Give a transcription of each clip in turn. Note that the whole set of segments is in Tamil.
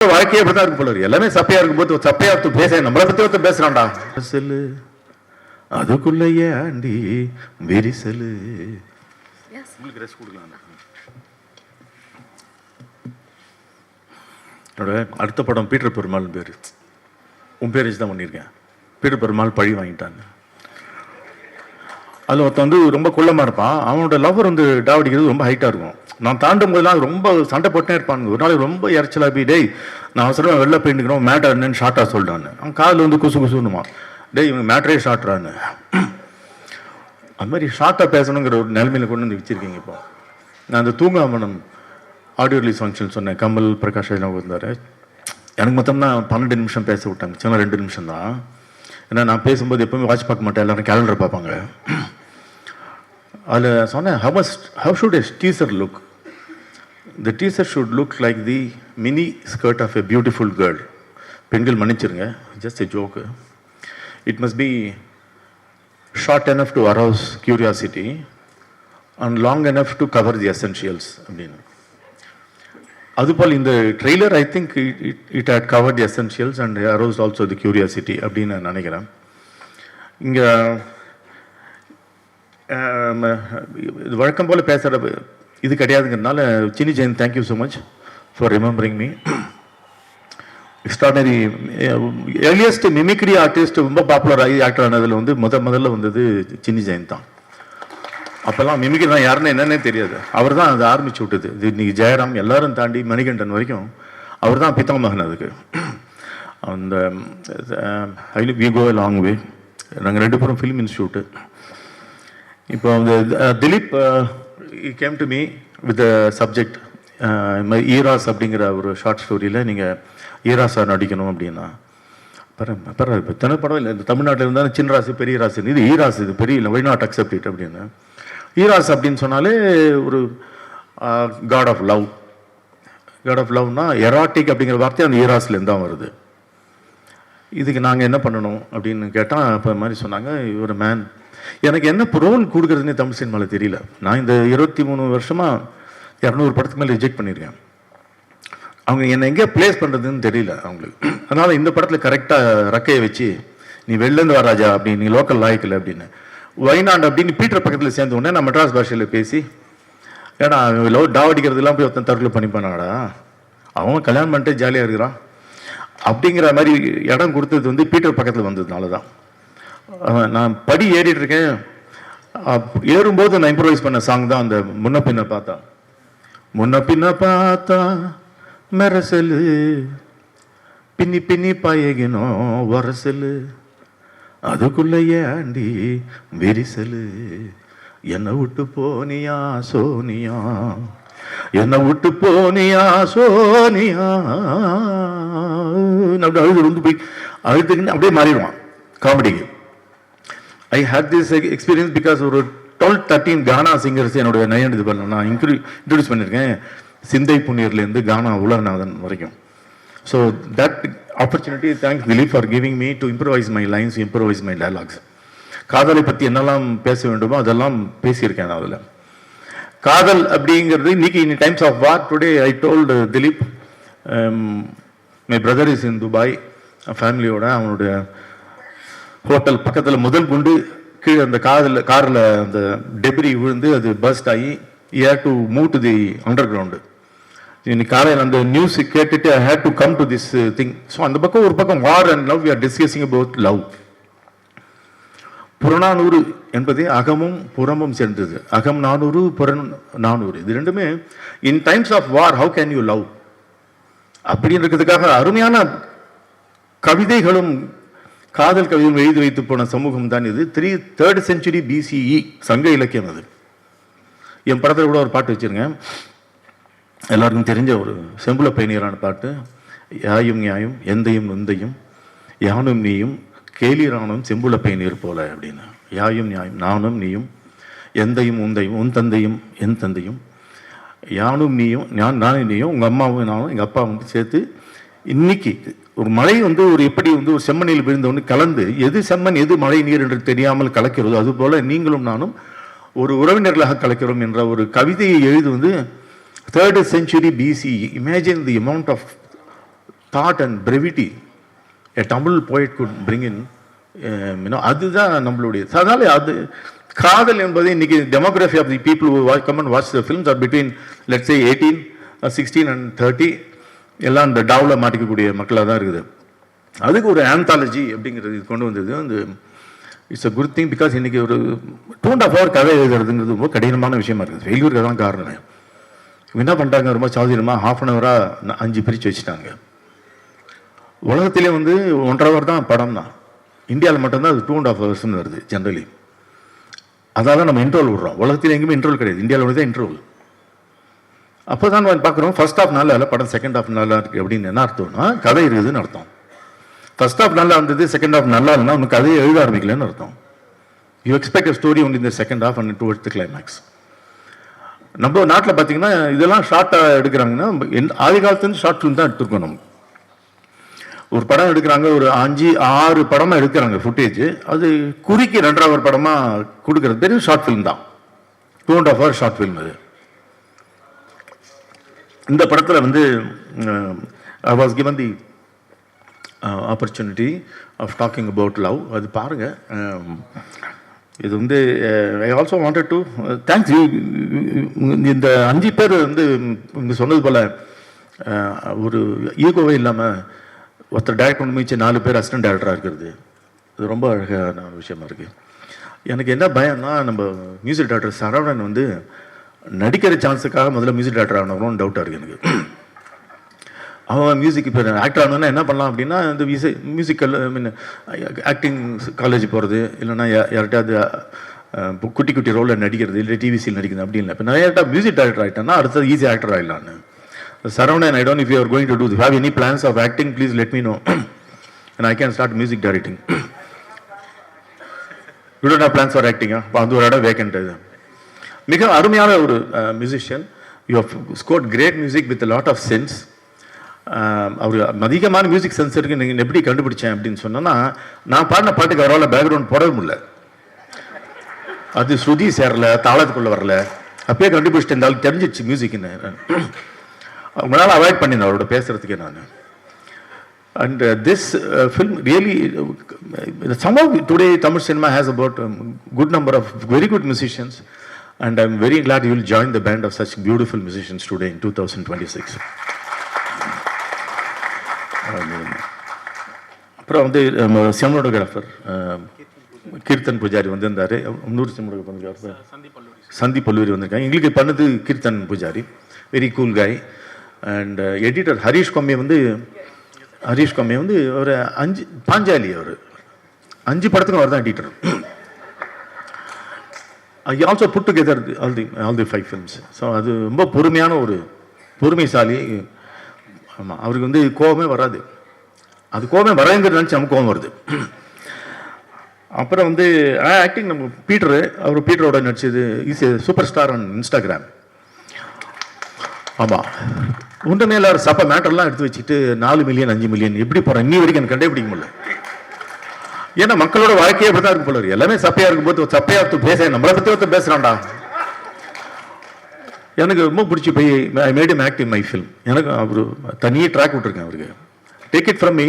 வாழ்க்கையே அப்படிதான் இருக்கு போல. எல்லாமே சப்பையா இருக்கும்போது சப்பையா பேச நம்மளை பத்தி ஒருத்தர் பேசுறான்டா செல்லு அதுக்குள்ளேயே ஆண்டி வெரிசலு. உங்களுக்கு ரெஸ்ட் கொடுக்கலாம். என்னோட அடுத்த படம் பீட்டர் பெருமாள் பேர். உன் பேர் தான் பண்ணியிருக்கேன். பீட்டர் பெருமாள் பழி வாங்கிட்டாங்க. அதில் ஒருத்தன் வந்து ரொம்ப குள்ளமாக இருப்பான். அவனோட லவ்வர் வந்து டாவடிக்கிறது ரொம்ப ஹைட்டாக இருக்கும். நான் தாண்டும் போதெல்லாம் ரொம்ப சண்டை போட்டே இருப்பானுங்க. ஒரு நாள் ரொம்ப இறைச்சலாக போய் டேய் நான் அவசரம் வெளில போயிட்டுக்கிறோம் மேட்டர் என்னன்னு ஷார்ட்டாக சொல்லிட்டான்னு. அவன் காதில் வந்து குசு குசுன்னுமா டேய் இவங்க மேட்டரே ஷார்ட்றான்னு. அது மாதிரி ஷார்ட்டாக பேசணுங்கிற ஒரு நிலைமையில கொண்டு வந்து வச்சுருக்கீங்க. இப்போ நான் அந்த தூங்காமனம் ஆடியோ ரிலீஸ் ஃபங்க்ஷன் சொன்னேன். கமல் பிரகாஷ் எல்லாம் இருந்தார். எனக்கு மொத்தம் தான் 12 நிமிஷம் பேச விட்டாங்க. சின்ன 2 நிமிஷம் தான். ஏன்னா நான் பேசும்போது எப்பவுமே வாட்ச் பார்க்க மாட்டேன். எல்லாரும் கேலண்டர் பார்ப்பாங்க. அதில் சொன்னேன் how should a teaser look? The teaser should look like the mini skirt of a beautiful girl. பெண்கள் மன்னிச்சிருங்க, just a joke. It must be short enough to arouse curiosity and long enough to cover the essentials அப்படின்னு. அதுபோல் இந்த trailer I think it had cover the essentials and aroused also the curiosity அப்படின்னு நான் நினைக்கிறேன். இங்கே இது வழக்கம் போல் பேசுகிற இது கிடையாதுங்கிறதுனால Chinni Jayanth thank you so much for remembering me. Extraordinary earliest mimicry artist ரொம்ப பாப்புலர் ஆகி ஆக்டர் ஆனதில் வந்து முதல்ல வந்தது சின்னி ஜெயின் தான். அப்போல்லாம் மிமிக்ரி தான் யாருன்னு என்னன்னே தெரியாது. அவர் தான் அதை ஆரம்பிச்சு விட்டது. இது இன்னைக்கு ஜெயராம் எல்லாரும் தாண்டி மணிகண்டன் வரைக்கும் அவர் தான் பித்தாமகன் அதுக்கு. அந்த we go a long way. நாங்கள் 2 பேரும் ஃபிலிம் இன்ஸ்டியூட்டு. இப்போ அந்த Dileep came to me with subject ஈராஸ் அப்படிங்கிற ஒரு ஷார்ட் ஸ்டோரியில் நீங்கள் ஈராஸாக நடிக்கணும் அப்படின்னா பரவாயில்ல. இப்போ தனி படம் இல்லை. இந்த தமிழ்நாட்டில் இருந்தாலும் சின்ன ராசி பெரிய ராசி, இது ஈராஸ், இது பெரிய இல்லை, வை நாட் அக்செப்ட் இட் அப்படின்னு. ஈராஸ் அப்படின்னு சொன்னாலே ஒரு god of love. God of லவ்னா எராட்டிக் அப்படிங்கிற வார்த்தை அந்த ஈராஸ்லேருந்து தான் வருது. இதுக்கு நாங்கள் என்ன பண்ணணும் அப்படின்னு கேட்டால் இப்போ மாதிரி சொன்னாங்க ஒரு மேன். எனக்கு என்ன ரோல் கொடுக்குறதுனே தமிழ் சினிமாவில் தெரியல. நான் இந்த 23 வருஷமாக 200 படத்துக்கு மேலே ரிஜெக்ட் பண்ணியிருக்கேன். அவங்க என்னை எங்கே பிளேஸ் பண்ணுறதுன்னு தெரியல அவங்களுக்கு. அதனால் இந்த படத்தில் கரெக்டாக ரக்கையை வச்சு நீ வெளிலேருந்து வர ராஜா அப்படி, நீ லோக்கல் லாய்க்கில் அப்படின்னு, வைநாடு அப்படின்னு பீட்டர் பக்கத்தில் சேர்ந்த உடனே நான் மெட்ராஸ் பாஷையில் பேசி ஏன்னா லவ் டாவடிக்கிறதுலாம் போய் ஒருத்தன் தற்கொலை பண்ணிப்பானாடா, அவன் கல்யாணம் பண்ணிட்டு ஜாலியாக இருக்கிறான் அப்படிங்கிற மாதிரி இடம் கொடுத்தது வந்து பீட்டர் பக்கத்தில் வந்ததுனால தான். நான் படி ஏறிட்டு இருக்கேன். ஏறும்போது நான் இம்ப்ரவைஸ் பண்ண சாங் தான் அந்த முன்ன பின்ன பார்த்தா மெரசலு பின்னி பின்னி பாயகினோம் வரசலு அதுக்குள்ளேயே ஆண்டி வெரிசலு என்னை விட்டு போனியா சோனியா, என்னை விட்டு போனியா சோனியா அப்படி அழுது வந்து போய் அழுதுக்குன்னு அப்படியே மாறிடுவான் காமெடிக்கு. ஐ ஹேட் திஸ் எக்ஸ்பீரியன்ஸ் பிகாஸ் ஒரு 12-13 கானா சிங்கர்ஸ் என்னோட நயன் இது பண்ண நான் இன்ட்ரடியூஸ் பண்ணியிருக்கேன். சிந்தை புண்ணியர்லேருந்து கானா உலகநாதன் வரைக்கும். So that opportunity thanks Dileep for giving me to improvise my lines, improvise my dialogues. காதலை பற்றி என்னெல்லாம் பேச வேண்டுமோ அதெல்லாம் பேசியிருக்கேன் நான் அதில். காதல் அப்படிங்கிறது இன்னைக்கு in times of war today I told Dileep my brother is in Dubai ஃபேமிலியோட. அவனுடைய ஹோட்டல் பக்கத்தில் முதல் குண்டு கீழே அந்த காரில் அந்த டெப்ரி விழுந்து அது பர்ஸ்ட் ஆகி had to move to the underground. இன்னைக்கு காலையில் அந்த நியூஸ் கேட்டுட்டு I had to come to this thing. So அந்த பக்கம் ஒரு பக்கம் war and love, we are discussing about love. Purananuru என்பது அகமும் புறமும் சேர்ந்தது. அகம் 400 புறம் 400. இது ரெண்டுமே in times of war how can you love அப்படின்றதுக்காக அருமையான கவிதைகளும் காதல் கவிதையும் எழுதி வைத்து போன சமூகம் தான் இது. 3rd century BCE சங்க இலக்கியம் அது. என் படத்தில் கூட ஒரு பாட்டு வச்சிருங்க, எல்லாருக்கும் தெரிஞ்ச ஒரு செம்புல பயணியரான பாட்டு. யாயும் நியாயும் எந்தையும் நொந்தையும் யானும் நீயும் கேலிரானும் செம்புல பயணியர் போல அப்படின்னு. யாயும் நியாயம் நானும் நீயும் எந்தையும் உந்தையும் உன் தந்தையும் என் தந்தையும் யானும் நீயும் நானும் நீயும் உங்கள் அம்மாவும் நானும் எங்கள் அப்பாவும் சேர்த்து இன்னைக்கு ஒரு மழை வந்து ஒரு எப்படி வந்து ஒரு செம்மண்ணில் விழுந்தவொன்னு கலந்து எது செம்மண் எது மழை நீர் என்று தெரியாமல் கலக்கிறதோ அதுபோல நீங்களும் நானும் ஒரு உறவினர்களாக கலக்கிறோம் என்ற ஒரு கவிதையை எழுது வந்து 3rd century BCE. Imagine the amount of thought and brevity a Tamil poet could bring in, அதுதான் நம்மளுடைய. அதனால அது காதல் என்பது இன்னைக்கு demography of the people who come and watch the films are between let's say 18, 16 and 30. எல்லாம் இந்த டாவில் மாட்டிக்கக்கூடிய மக்களாக தான் இருக்குது. அதுக்கு ஒரு ஆந்தாலஜி அப்படிங்கிறது கொண்டு வந்தது அந்த it's a good thing. Because இன்னைக்கு ஒரு 2.5 hour கதை எழுதுறதுங்கிறது ரொம்ப கடினமான விஷயமா இருக்குது. ஃபெயில்யூருக்கு தான் காரணம். என்ன பண்ணிட்டாங்க, ரொம்ப சாதிரமாக 1/2 hour 5 பிரித்து வச்சுட்டாங்க. உலகத்திலே வந்து 1.5 hour தான் படம் தான். இந்தியாவில் மட்டும்தான் அது 2.5 hours வருது ஜென்ரலி. அதால் நம்ம இன்ட்ரோல் விடுறோம். உலகத்தில் எங்கேயுமே இன்ட்ரோல் கிடையாது, இந்தியாவில் தான் இன்ட்ரோல். அப்போ தான் பார்க்குறோம் ஃபர்ஸ்ட் ஹாஃப் நல்லா இல்லை, படம் செகண்ட் ஹாஃப் நல்லா இருக்குது அப்படின்னு என்ன அர்த்தம்னா கதை இருக்குதுன்னு அர்த்தம். ஃபர்ஸ்ட் ஹாஃப் நல்லா இருந்தது, செகண்ட் ஹாஃப் நல்லா இல்லைன்னா உனக்கு கதையை எழுத ஆரம்பிக்கலன்னு அர்த்தம். யூ எக்ஸ்பெக்ட் ஸ்டோரி ஒன் இந்த second half and towards the climax. நம்ம நாட்டில் பார்த்தீங்கன்னா இதெல்லாம் ஷார்ட்டாக எடுக்கிறாங்கன்னா ஆதி காலத்துலேருந்து ஷார்ட் ஃபிலிம் தான் எடுத்துருக்கோம். நம்ம ஒரு படம் எடுக்கிறாங்க, ஒரு 5-6 படமாக எடுக்கிறாங்க ஃபுட்டேஜ், அது குறுக்கி 2.5 hour படமாக கொடுக்குறது பெரிய ஷார்ட் ஃபிலிம் தான். 2.5 hour ஷார்ட் ஃபிலிம் அது. இந்த படத்தில் வந்து I was given the opportunity of talking about love. அது பாருங்கள். இது வந்து I also wanted to thanks you. இந்த 5 பேர் வந்து இங்கே சொன்னது போல் ஒரு ஈகோவே இல்லாமல் ஒருத்தர் டேரக்டர் ஒன்று மிச்சம் 4 பேர் அசிஸ்டன்ட் டேரக்டராக இருக்கிறது, இது ரொம்ப அழகான விஷயமா இருக்குது. எனக்கு என்ன பயம்னா, நம்ம மியூசிக் டேரக்டர் சரவணன் வந்து நடிக்கிற சான்ஸுக்காக முதல்ல மியூசிக் டேரக்டர் ஆகணும்னு டவுட்டாக இருக்குது எனக்கு. அவன் மியூசிக் இப்போ ஆக்டர் ஆகணுன்னா என்ன பண்ணலாம் அப்படின்னா, இந்த மியூசிக்கல் ஆக்டிங் காலேஜ் போகிறது, இல்லைன்னா யார்கிட்டாவது குட்டி குட்டி ரோலில் நடிக்கிறது, இல்லை டிவிசியில் நடிக்கிறது அப்படி இல்லை. இப்போ நிறைய மியூசிக் டேரக்டர் ஆகிட்டேன்னா அடுத்தது ஈஸி ஆக்டர் ஆகிடலான்னு. Saravanan, I don't know if you are going to do this. Have any plans of acting? Please let me know, and I can start music directing. You don't have plans for acting? அது ஒரு இடம் வேக்கண்ட். மிக அருமையான ஒரு musician. You have scored great music with lot of sense. அவர் அதிகமான மியூசிக் சென்ஸ் இருக்கு. நீங்கள் எப்படி கண்டுபிடிச்சேன் அப்படின்னு சொன்னோன்னா, நான் பாடின பாட்டுக்கு அவரால் பேக்ரவுண்ட் போடவே முடியல. அது ஸ்ருதி சேரல, தாளத்துக்குள்ளே வரல. அப்பயே கண்டுபிடிச்சிட்டு இருந்தாலும் தெரிஞ்சிடுச்சு மியூசிக்னு. அவங்களால அவாய்ட் பண்ணினேன் அவரோட பேசுறதுக்கே நான். And this film really somehow today Tamil cinema has about a good number of very good musicians, and I'm very glad you will join the band of such beautiful musicians today in 2026. அப்புறம் வந்து சினிமாட்டோகிராஃபர் கீர்த்தன் பூஜாரி வந்திருந்தாரு. இன்னொரு சினிமாட்டோகிராஃபர் சந்தீப் பல்லூரி வந்திருக்காங்க. எங்களுக்கு பண்ணது Keerthan Poojary, very cool guy. And editor Harish Komme வந்து ஒரு 5 பாஞ்சாலி, அவர் 5 படத்துக்கும் அவர் தான் editor. I also put together all the 5 films. So அது ரொம்ப பொறுமையான ஒரு பொறுமைசாலி. ஆமாம், அவருக்கு வந்து கோபமே வராது. அது கோபமே வராங்கிறது நினச்சி நமக்கு கோபம் வருது. அப்புறம் வந்து ஆக்டிங் நம்ம பீட்டரோட நடிச்சது is a super star on Instagram. ஆமாம், ஒன்றுமே இல்லை. சப்ப மேட்டர்லாம் எடுத்து வச்சுட்டு 4 மில்லியன் 5 மில்லியன் எப்படி போகிறேன் இன்னி வரைக்கும் எனக்கு கண்டுபிடிக்க முடியல. ஏன்னா மக்களோட வாழ்க்கையே அப்படி தான் இருக்கு போல இருக்கு. எல்லாமே சப்பையாக இருக்கும்போது சப்பையாக பேச நம்மளை பற்றி ஒருத்தர் பேசுகிறான்டா. எனக்கு ரொம்ப பிடிச்சி போய் I made him act in my film. எனக்கு அவர் தனியே ட்ராக் விட்டுருக்கேன் அவருக்கு. Take it from me,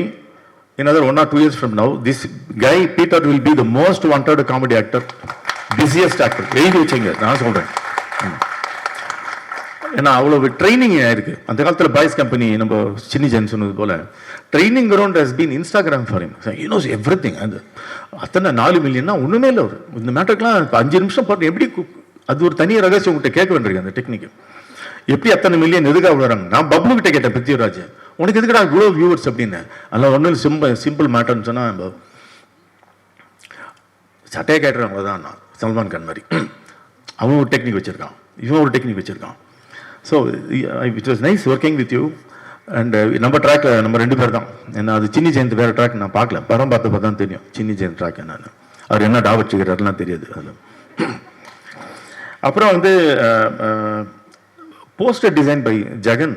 in another 1 or 2 years from now, this guy Peter will be the most wanted comedy actor, busiest actor. எழுதி வச்சுங்க, நான் சொல்கிறேன். ஏன்னா அவ்வளோ ட்ரைனிங் ஆயிருக்கு. அந்த காலத்தில் பாய்ஸ் கம்பெனி நம்ம சின்னி ஜென் சொன்னது போல் training ground has been Instagram for him. You knows everything. அது அத்தனை 4 மில்லியன்னா ஒன்றுமே இல்லை. அவர் இந்த மேட்டருக்குலாம் 5 நிமிஷம் போட்டு எப்படி, அது ஒரு தனி ரகசியம் உங்கள்கிட்ட கேட்க வேண்டியிருக்கு. அந்த டெக்னிக் எப்படி அத்தனை மில்லியன் எதுக்காக விடுறாங்க. நான் பப்ளு கிட்ட கேட்டேன், பிருத்திவிராஜ் உனக்கு எதுக்குடா இவ்வளோ வியூவர்ஸ் அப்படின்னு. அதில் ஒன்றும் சிம்பிள் மேட்டர்னு சொன்னால் சட்டையை கேட்டுறாங்க. அவ்வளோதான். நான் சல்மான் கான் மாதிரி அவன் ஒரு டெக்னிக் வச்சுருக்கான், இவன் ஒரு டெக்னிக் வச்சுருக்கான். So it was nice working with you. And நம்ம ட்ராக்ல நம்ம 2 பேர் தான். ஏன்னா அது சின்னி ஜெயந்த் வேறு ட்ராக் நான் பார்க்கல, படம் பார்த்தப்ப தான் தெரியும் சின்னி ஜெயந்த் ட்ராக் என்னன்னு. அவர் என்ன டா வச்சுக்கிறாருலாம் தெரியாது அதில். அப்புறம் வந்து போஸ்டர் டிசைன் பை ஜெகன்.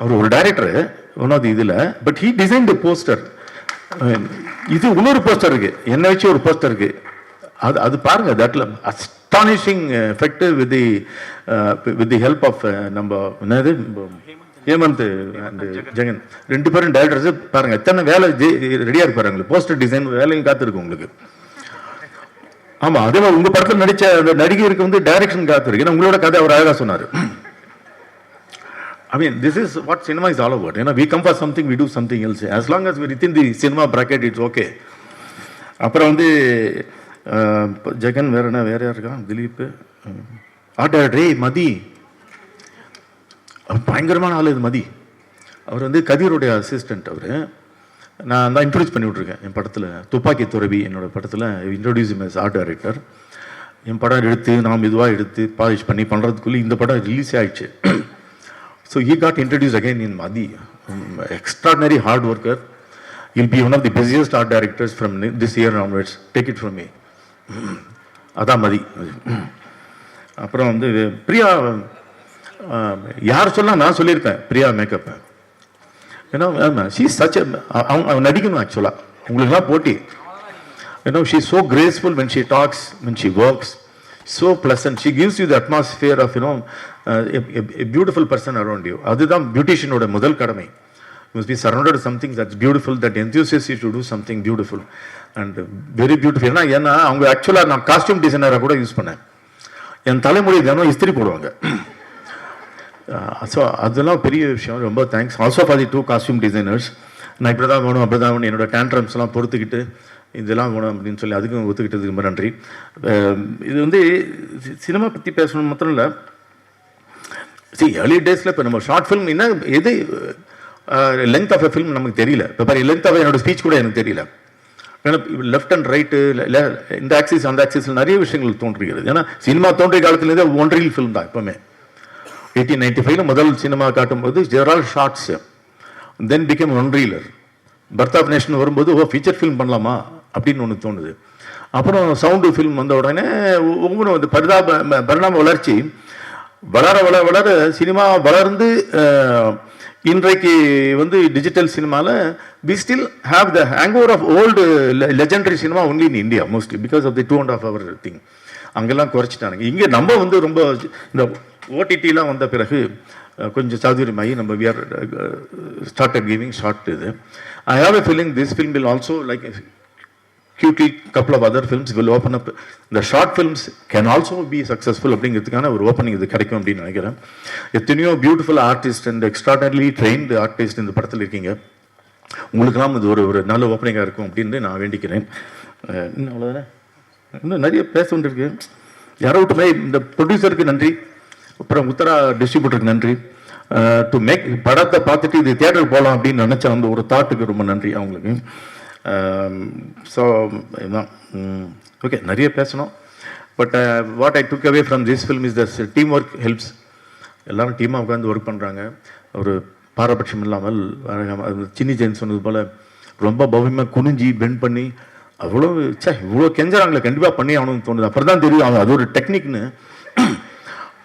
அவர் ஒரு டைரக்டர் ஒன் ஆஃப் தி இதில், but he design the poster. இது இன்னொரு போஸ்டர் இருக்கு, என்னை வச்சு ஒரு போஸ்டர் இருக்கு. அது பாருங்க, தட்ல astonishing effect with the help of நம்ம என்னது ஹேமந்த் அண்ட் ஜெகன் 2 பேரும் டைரக்டர்ஸ். பாருங்க எத்தனை வேலை ரெடியா இருப்பாரு. போஸ்டர் டிசைன் வேலையும் காத்திருக்கு உங்களுக்கு. ஆமா, அதே மாதிரி உங்க படத்தில் நடிச்ச அந்த நடிகருக்கு வந்து டைரக்ஷன் காத்திருக்கு. ஏன்னா உங்களோட கதை அவர் அழகா சொன்னார். I mean, this is what cinema is all about. You know, we come for something, we do something else. As long as we're within the cinema bracket, it's okay. அப்புறம் வந்து ஜெகன் வேற யார் இருக்கான், திலீப், ஆட்டே மதி, பயங்கரமான ஆள் இது மதி. அவர் வந்து கதிரோடைய அசிஸ்டன்ட். அவர் நான் தான் இன்ட்ரடியூஸ் பண்ணி விட்ருக்கேன் என் படத்தில். துப்பாக்கி துறவி என்னோட படத்தில் இன்ட்ரடியூஸ் எஸ் ஆர்ட் டைரக்டர். என் படம் எடுத்து நான் மெதுவாக எடுத்து பாலிஷ் பண்ணி பண்ணுறதுக்குள்ளே இந்த படம் ரிலீஸ் ஆகிடுச்சு. So he got introduced again in Madi. Extraordinary hard worker. He'll be one of the busiest art directors from this year onwards. Take it from me. அதான் மதி. அப்புறம் வந்து பிரியா, யார் சொல்ல நான் சொல்லியிருப்பேன் பிரியா மேக்கப். ஏன்னா ஷீ சச் அவங்க நடிக்கணும் ஆக்சுவலாக, உங்களுக்குலாம் போட்டி. ஏன்னா she so graceful when she talks, when she works. So pleasant. She gives you the atmosphere of, you know, a beautiful person around you. அதுதான் பியூட்டிஷியனோட முதல் கடமை. You must be surrounded with something that's beautiful, that enthusiasts you to do something beautiful and very beautiful. ஏன்னா அவங்க ஆக்சுவலாக நான் காஸ்டியூம் டிசைனராக கூட யூஸ் பண்ணேன். என் தலைமுறை தினம் இஸ்திரி போடுவாங்க. ஸோ அதெல்லாம் பெரிய விஷயம். ரொம்ப thanks also for the 2 costume designers. நான் இப்படி தான் வேணும் அப்படி தான் வேணும் என்னோட டேண்ட்ரம்ஸ்லாம் பொறுத்துக்கிட்டு இதெல்லாம் வேணும் அப்படின்னு சொல்லி அதுக்கும் ஒத்துக்கிட்டதுக்கு ரொம்ப நன்றி. இது வந்து சினிமா பற்றி பேசணும் மாத்திரம் இல்லை. ஏர்லி டேஸில் இப்போ நம்ம ஷார்ட் ஃபிலிம் என்ன எது லென்த் ஆஃப் எ ஃபிலிம் நமக்கு தெரியல. இப்போ பாரு லென்த் ஆஃப் என்னோட ஸ்பீச் கூட எனக்கு தெரியல. ஏன்னா லெஃப்ட் அண்ட் ரைட்டு இந்த ஆக்சிஸ் அந்த ஆக்சிஸில் நிறைய விஷயங்கள் தோன்றுகிறது. ஏன்னா சினிமா தோன்றிய காலத்துலேருந்தே ஒன் ரீல் ஃபிலிம் தான். எப்போவுமே 1895 முதல் சினிமா காட்டும்போது there all shorts, then became one reeler. Birth of nation வரும்போது ஃபீச்சர் ஃபிலிம் பண்ணலாமா அப்படின்னு ஒன்று தோணுது. அப்புறம் சவுண்டு ஃபிலிம் வந்த உடனே ஒவ்வொன்றும் வந்து பரிணாம வளர்ச்சி வளர வளர வளர சினிமா வளர்ந்து இன்றைக்கு வந்து டிஜிட்டல் சினிமாவில் we still have the hangover of old legendary cinema only in India mostly because of the 2.5 hour thing. அங்கெல்லாம் குறைச்சிட்டானுங்க. இங்கே நம்ம வந்து ரொம்ப இந்த ஓடிடிலாம் வந்த பிறகு கொஞ்சம் சௌகரியமாகி நம்ம we are started giving short இது. I have a feeling this film will also, like cutely couple of other films will open up. The short films can also be successful அப்படிங்கிறதுக்கான ஒரு ஓப்பனிங் இது கிடைக்கும் அப்படின்னு நினைக்கிறேன். எத்தனையோ beautiful artist and extraordinary trained artist இந்த படத்தில் இருக்கீங்க. உங்களுக்கெல்லாம் இது ஒரு நல்ல ஓப்பனிங்காக இருக்கும் அப்படின்னு நான் வேண்டிக்கிறேன். இன்னும் அவ்வளோதானே, இன்னும் நிறைய பேச வேண்டியிருக்கு. யாரோ விட்டுமே இந்த ப்ரொடியூசருக்கு நன்றி, அப்புறம் உத்தரா டிஸ்ட்ரிபியூட்டருக்கு நன்றி. டு மேக் படத்தை பார்த்துட்டு இது தியேட்டருக்கு போகலாம் அப்படின்னு நினச்ச அந்த ஒரு தாட்டுக்கு ரொம்ப நன்றி அவங்களுக்கு. ஸோ இதுதான் ஓகே, நிறைய பேசணும். But what I took away from this film is thus team work helps. எல்லோரும் டீமாக உட்காந்து ஒர்க் பண்ணுறாங்க. ஒரு பாரபட்சம் இல்லாமல் சின்னி ஜெயின் சொன்னது போல் ரொம்ப பவ்யமாக குனிஞ்சி பெண்ட் பண்ணி அவ்வளோ இவ்வளோ கெஞ்சுறாங்களே, கண்டிப்பாக பண்ணி ஆகணும்னு தோணுது. அப்புறம் தான் தெரியும் அது ஒரு டெக்னிக்னு.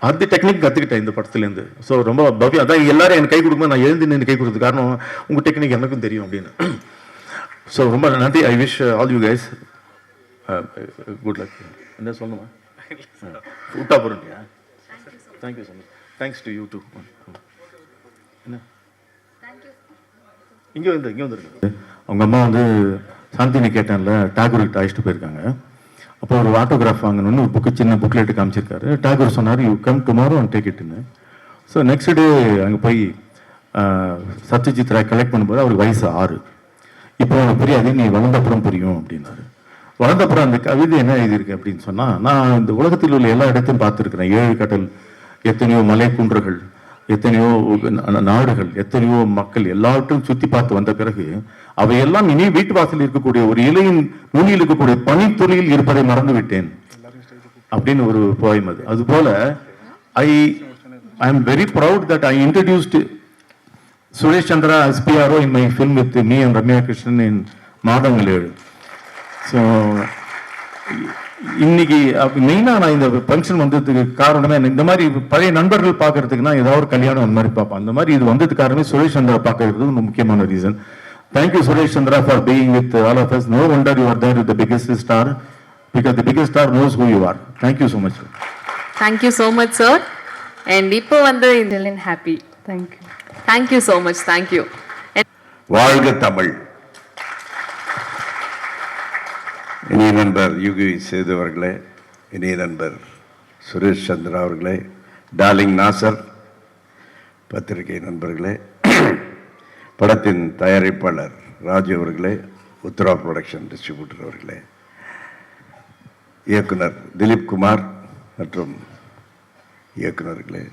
அந்த டெக்னிக் கற்றுக்கிட்டேன் இந்த படத்துலேருந்து. ஸோ ரொம்ப பவ்யம். அதான் எல்லாரும் எனக்கு கை கொடுக்கும்போது நான் எழுந்து நின்று கை கொடுத்தது காரணம் உங்கள் டெக்னிக் எனக்கும் தெரியும் அப்படின்னு. ஸோ ரொம்ப நன்றி. I wish all you guys good luck. என்ன சொல்லணுமா? விட்டா போகிறேன்யா. Thank you so much. Thanks to you too. என்ன இங்கே வந்துருக்கு. அவங்க அம்மா வந்து சாந்தி நிகேட்டனில் டாகூருக்கு அழைச்சிட்டு போயிருக்காங்க. அப்போ ஒரு ஆட்டோகிராஃப் வாங்கணும்னு ஒரு புக்கு சின்ன புக்லெட்டு காமிச்சிருக்காரு. டாகூர் சொன்னார் you come tomorrow and take இட்டுன்னு. ஸோ நெக்ஸ்ட் டே அங்கே போய் சத்யஜித் ராய் கலெக்ட் பண்ணும்போது அவருக்கு வயசு 6. இப்போ அவனுக்கு புரியாது, நீ வளர்ந்தப்புறம் புரியும் அப்படின்னாரு. வளர்ந்தப்புறம் அந்த கவிதை என்ன எழுதியிருக்கு அப்படின்னு சொன்னால், நான் இந்த உலகத்தில் உள்ள எல்லா இடத்தையும் பார்த்துருக்குறேன். 7 கடல், எத்தனையோ மலை குன்றுகள், எத்தனையோ நாடுகள், எத்தனையோ மக்கள், எல்லாவற்றையும் சுற்றி பார்த்து வந்த பிறகு அவையெல்லாம் இனி வீட்டு வாசலில் இருக்கக்கூடிய ஒரு இலையின் நுனியில் இருக்கக்கூடிய பனித்துளியில் இருப்பதை மறந்து விட்டேன் அப்படின்னு ஒரு போயம் அது. அதுபோல ஐ am very proud that I introduced Suresh Chandra as PRO in my film with me and Ramya Krishnan in Madangalelu. So இன்னைக்கு மெயினாக நான் இந்த ஃபங்க்ஷன் வந்ததுக்கு காரணமே இந்த மாதிரி பழைய நண்பர்கள் பார்க்கறதுக்குன்னா ஏதாவது ஒரு கல்யாணம் அந்த மாதிரி பார்ப்பேன். அந்த மாதிரி இது வந்ததுக்கு காரணமே சுரேஷ் சந்திரா பார்க்கறது ஒரு முக்கியமான reason. Thank you Suresh Chandra for being with all of us. No wonder you are there with the biggest star because the biggest star knows who you are. Thank you so much. Thank you so much sir. And இப்போ வந்து happy. Thank you. Thank you so much. Thank you. வாழ்க தமிழ். இனிய நண்பர் யுகி சேது அவர்களே, இனிய நண்பர் சுரேஷ் சந்திரா அவர்களே, டார்லிங் நாசர், பத்திரிகை நண்பர்களே, படத்தின் தயாரிப்பாளர் ராஜு அவர்களே, உத்தரா ப்ரொடக்ஷன் டிஸ்ட்ரிபியூட்டர் அவர்களே, இயக்குனர் திலீப் குமார் மற்றும் இயக்குனர்களே,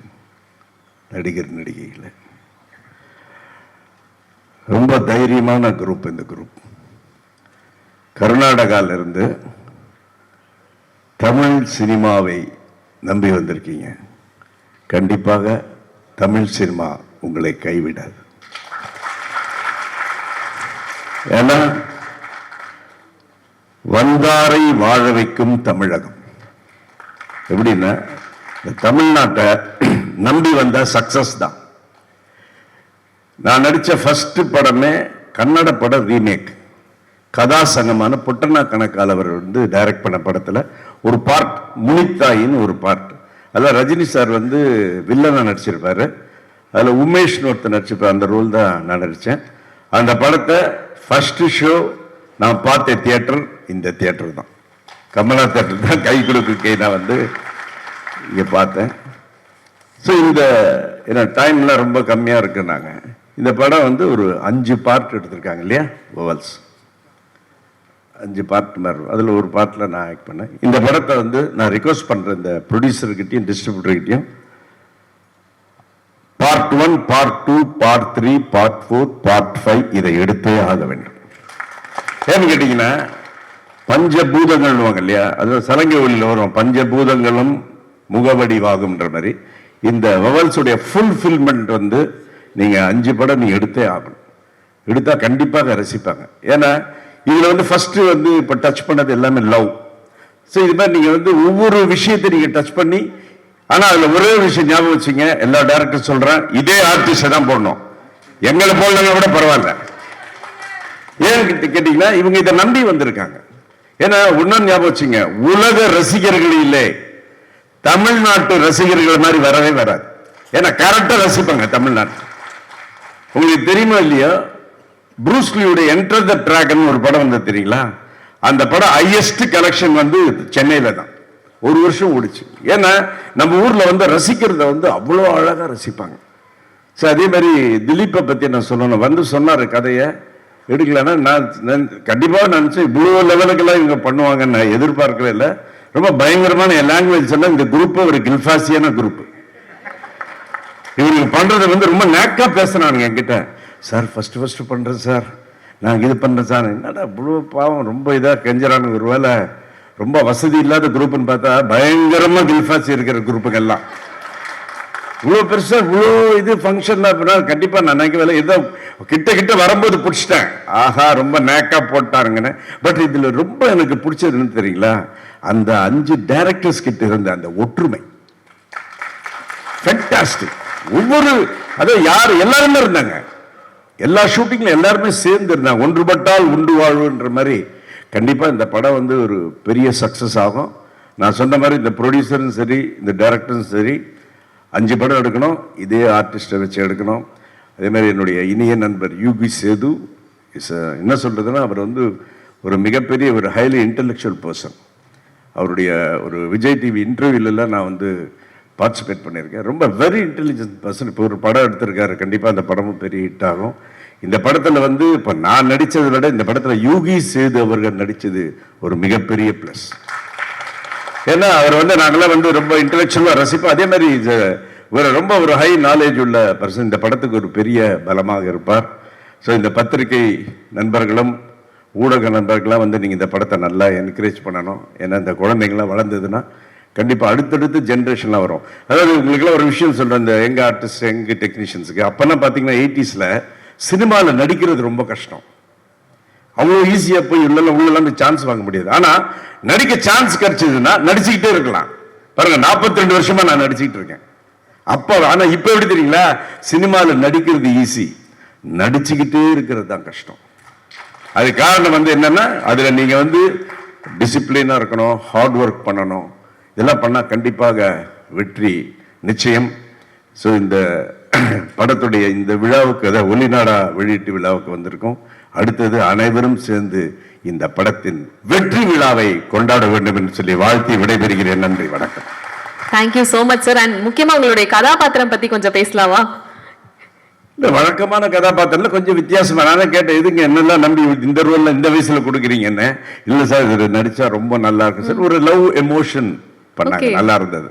நடிகர் நடிகைகளே, ரொம்ப தைரியமான குரூப் இந்த குரூப். கர்நாடகாவிலிருந்து தமிழ் சினிமாவை நம்பி வந்திருக்கீங்க. கண்டிப்பாக தமிழ் சினிமா உங்களை கைவிடாது. ஏன்னா வந்தாரை வாழ வைக்கும் தமிழகம். எப்படின்னா தமிழ்நாட்டை நம்பி வந்த சக்சஸ் தான். நான் நடித்த ஃபர்ஸ்ட் படமே கன்னட படம் ரீமேக். கதாசங்கமான புட்டனா கணக்கால் அவர் வந்து டைரக்ட் பண்ண படத்தில் ஒரு பார்ட் முனித்தாயின்னு ஒரு பார்ட். அதில் ரஜினி சார் வந்து வில்லனாக நடிச்சிருப்பார். அதில் உமேஷ்னு ஒருத்தர் நடிச்சிருப்பார். அந்த ரோல் தான் நான் நடித்தேன். அந்த படத்தை ஃபர்ஸ்ட் ஷோ நான் பார்த்த தியேட்டர் இந்த தியேட்டர் தான். கமலா தியேட்டர் தான். கை கொடுக்க நான் வந்து இங்கே பார்த்தேன். ஸோ இந்த டைம்லாம் ரொம்ப கம்மியாக இருக்குன்னாங்க. இந்த படம் வந்து ஒரு 5 பார்ட் எடுத்திருக்காங்க இல்லையா, வவல்ஸ் 5 பார்ட் மாதிரி. அதில் ஒரு பார்ட்டில் நான் ஆக்ட் பண்ணேன். இந்த படத்தை வந்து நான் ரிக்வஸ்ட் பண்ணுறேன் இந்த ப்ரொடியூசர்கிட்டையும் டிஸ்ட்ரிபியூட்டர்கிட்டையும், part 1, part 2, part 3, part 4, part 5 இதை எடுத்தே ஆக வேண்டும். ஏன்னு கேட்டீங்கன்னா பஞ்சபூதங்கள் இல்லையா, அது சலங்கை ஒளியில் வரும், பஞ்சபூதங்களும் முகவடிவாகும்ன்ற மாதிரி இந்த வவல்ஸுடைய ஃபுல்ஃபில்மெண்ட் வந்து நீங்க 5 படம் நீங்க எடுத்தே ஆகணும். எடுத்தா கண்டிப்பாக ரசிப்பாங்க. ஏன்னா இதுல வந்து ஃபர்ஸ்ட் வந்து இப்ப டச் பண்ணது எல்லாமே லவ். ஸோ இது மாதிரி நீங்க வந்து ஒவ்வொரு விஷயத்தை நீங்க டச் பண்ணி, ஆனா அதுல ஒரே விஷயம் ஞாபகம் வச்சுங்க, எல்லா டைரக்டர் சொல்றேன், இதே ஆர்டிஸ்ட் தான் போடணும், எங்களை போடலன்னா கூட பரவாயில்ல. ஏன் கேட்டீங்கன்னா இவங்க இதை நம்பி வந்திருக்காங்க. ஏன்னா இன்னொன்னு ஞாபகம் வச்சுங்க, உலக ரசிகர்கள் இல்லை, தமிழ்நாட்டு ரசிகர்கள் மாதிரி வரவே வராது. ஏன்னா கரெக்டா ரசிப்பாங்க தமிழ்நாட்டு. உங்களுக்கு தெரியுமா இல்லையா, ப்ரூஸ்லியுடைய என்டர் த டிராகன் ஒரு படம் வந்து தெரியுங்களா, அந்த படம் ஹையஸ்ட் கலெக்ஷன் வந்து சென்னையில தான் 1 வருஷம் ஓடிச்சு. ஏன்னா நம்ம ஊர்ல வந்து ரசிக்கிறத வந்து அவ்வளோ அழகா ரசிப்பாங்க. ஸோ அதே மாதிரி திலீப்பை பத்தி நான் சொல்லணும். வந்து சொன்னாரு கதையை எடுக்கலன்னா நான் கண்டிப்பாக நினைச்சேன் இவ்வளோ லெவலுக்கெல்லாம் இவங்க பண்ணுவாங்கன்னு நான் எதிர்பார்க்கவே இல்லை. ரொம்ப பயங்கரமான என் லாங்குவேஜ் சொன்னா இந்த குரூப் ஒரு கில்ஃபாசியான குரூப். இவங்க பண்றதை வந்து ரொம்ப நேக்கா பேசுறானுங்க என்கிட்ட. சார் ஃபர்ஸ்ட் பண்றேன் சார், நான் இது பண்றேன் சார். என்னடா இவ்வளோ பாவம் ரொம்ப இதா கெஞ்சறானு, ஒரு வேலை ரொம்ப வசதி இல்லாத குரூப்னு பார்த்தா பயங்கரமா கில்ஃபாசி இருக்கிற குரூப்புகள்லாம் இவ்வளோ பெருசா இவ்வளோ இது ஃபங்க்ஷன் அப்படின்னா கண்டிப்பா நான் நினைக்கவே ஏதோ கிட்ட வரும்போது பிடிச்சிட்டேன், ஆஹா ரொம்ப நேக்கா போட்டாருங்கன்னு. பட் இதுல ரொம்ப எனக்கு பிடிச்சதுன்னு தெரியுங்களா, அந்த 5 டைரக்டர்ஸ் கிட்ட இருந்த அந்த ஒற்றுமை ஃபேண்டாஸ்டிக். ஒவ்வொரு அதோ யார் எல்லாருமே இருந்தாங்க, எல்லா ஷூட்டிங்ல எல்லாருமே சேர்ந்து இருந்தாங்க. ஒன்றுபட்டால் உண்டு வாழ்வுன்ற மாதிரி. கண்டிப்பா இந்த படம் வந்து ஒரு பெரிய சக்சஸ் ஆகும். நான் சொன்ன மாதிரி இந்த ப்ரொடியூசரும் சரி, இந்த டைரக்டரும் சரி, 5 படம் எடுக்கணும், இதே ஆர்டிஸ்டை வச்சு எடுக்கணும். அதே மாதிரி என்னுடைய இனிய நண்பர் யுகி சேது என்ன சொல்றதுன்னா, அவர் வந்து ஒரு மிகப்பெரிய ஒரு ஹைலி இன்டெலெக்சுவல் பர்சன். அவருடைய ஒரு விஜய் டிவி இன்டர்வியூலாம் நான் வந்து பார்ட்டிசிபேட் பண்ணியிருக்கேன். ரொம்ப வெரி இன்டெலிஜென்ட் பர்சன். இப்போ ஒரு படம் எடுத்திருக்காரு, கண்டிப்பாக அந்த படமும் பெரிய ஹிட் ஆகும். இந்த படத்தில் வந்து இப்போ நான் நடித்ததை விட இந்த படத்தில் யுகி சேது அவர்கள் நடித்தது ஒரு மிகப்பெரிய ப்ளஸ். ஏன்னா அவர் வந்து நாங்களாம் வந்து ரொம்ப இன்டெலெக்சுவலாக ரசிப்போம். அதே மாதிரி ரொம்ப ஒரு ஹை நாலேஜ் உள்ள பர்சன். இந்த படத்துக்கு ஒரு பெரிய பலமாக இருப்பார். ஸோ இந்த பத்திரிகை நண்பர்களும் ஊடக நண்பர்களாம் வந்து நீங்கள் இந்த படத்தை நல்லா என்கரேஜ் பண்ணணும். ஏன்னா இந்த குழந்தைங்களாம் வளர்ந்ததுன்னா கண்டிப்பாக அடுத்தடுத்து ஜென்ரேஷன்லாம் வரும். அதாவது உங்களுக்குலாம் ஒரு விஷயம் சொல்கிறேன், இந்த எங்கள் ஆர்டிஸ்ட் எங்கள் டெக்னீஷியன்ஸுக்கு அப்போல்லாம் பார்த்தீங்கன்னா 80s சினிமாவில் நடிக்கிறது ரொம்ப கஷ்டம். அவ்வளோ ஈஸியாக போய் உள்ளெல்லாம் சான்ஸ் வாங்க முடியாது. ஆனால் நடிக்க சான்ஸ் கிடைச்சதுன்னா நடிச்சுக்கிட்டே இருக்கலாம். பாருங்க 42 வருஷமா நான் நடிச்சுக்கிட்டு இருக்கேன். அப்போ ஆனால் இப்போ எப்படி தெரியுங்களா, சினிமாவில் நடிக்கிறது ஈஸி, நடிச்சுக்கிட்டே இருக்கிறது தான் கஷ்டம். அது காரணம் வந்து என்னன்னா, அதில் நீங்கள் வந்து டிசிப்ளினாக இருக்கணும், ஹார்ட் ஒர்க் பண்ணணும். இதெல்லாம் பண்ணால் கண்டிப்பாக வெற்றி நிச்சயம். ஸோ இந்த படத்துடைய இந்த விழாவுக்கு, அதாவது ஒளிநாடா வெளியீட்டு விழாவுக்கு வந்திருக்கோம். அடுத்தது அனைவரும் சேர்ந்து இந்த படத்தின் வெற்றி விழாவை கொண்டாட வேண்டும் என்று சொல்லி வாழ்த்தி விடைபெறுகிறேன். நன்றி, வணக்கம். Thank you so much sir. And முக்கியமா உங்களுடைய கதாபாத்திரம் பத்தி கொஞ்சம் பேசலாமா? இந்த வழக்கமான கதாபாத்திரம்ல கொஞ்சம் வித்தியாசமா. நான் கேட்டேன், இதுங்க என்னெல்லாம் நம்பி இந்த ரோல்ல இந்த வயசுல கொடுக்குறீங்க என்ன? இல்ல சார், இது நடிச்சா ரொம்ப நல்லா இருக்கும் சார். ஒரு லவ் எமோஷன் பண்ணாங்க, நல்லா இருந்தது.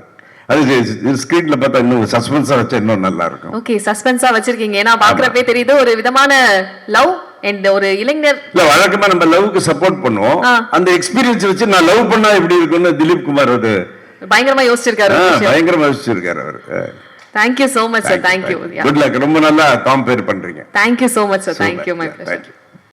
அது ஸ்கிரீன்ல பார்த்தா இன்னும் சஸ்பென்ஸா வச்சா இன்னும் நல்லா இருக்கும். ஓகே, சஸ்பென்ஸா வச்சிருக்கீங்க. ஏன்னா பாக்குறப்பே தெரியுது ஒரு விதமான லவ் அண்ட் ஒரு இளைஞர். இல்ல, வழக்கமா நம்ம லவ்க்கு சப்போர்ட் பண்ணுவோம். அந்த எக்ஸ்பீரியன்ஸ் வச்சு நான் லவ் பண்ணா எப்படி இருக்கும்னு திலீப் குமார் அது பயங்கரமா யோசிச்சிருக்காரு. பயங்கரமா யோசிச்சிருக்காரு அவர். Thank you so much sir. Thank you. Good luck. ரொம்ப நல்லா காம்பேர் பண்றீங்க. Thank you so much sir. Thank you my thank you.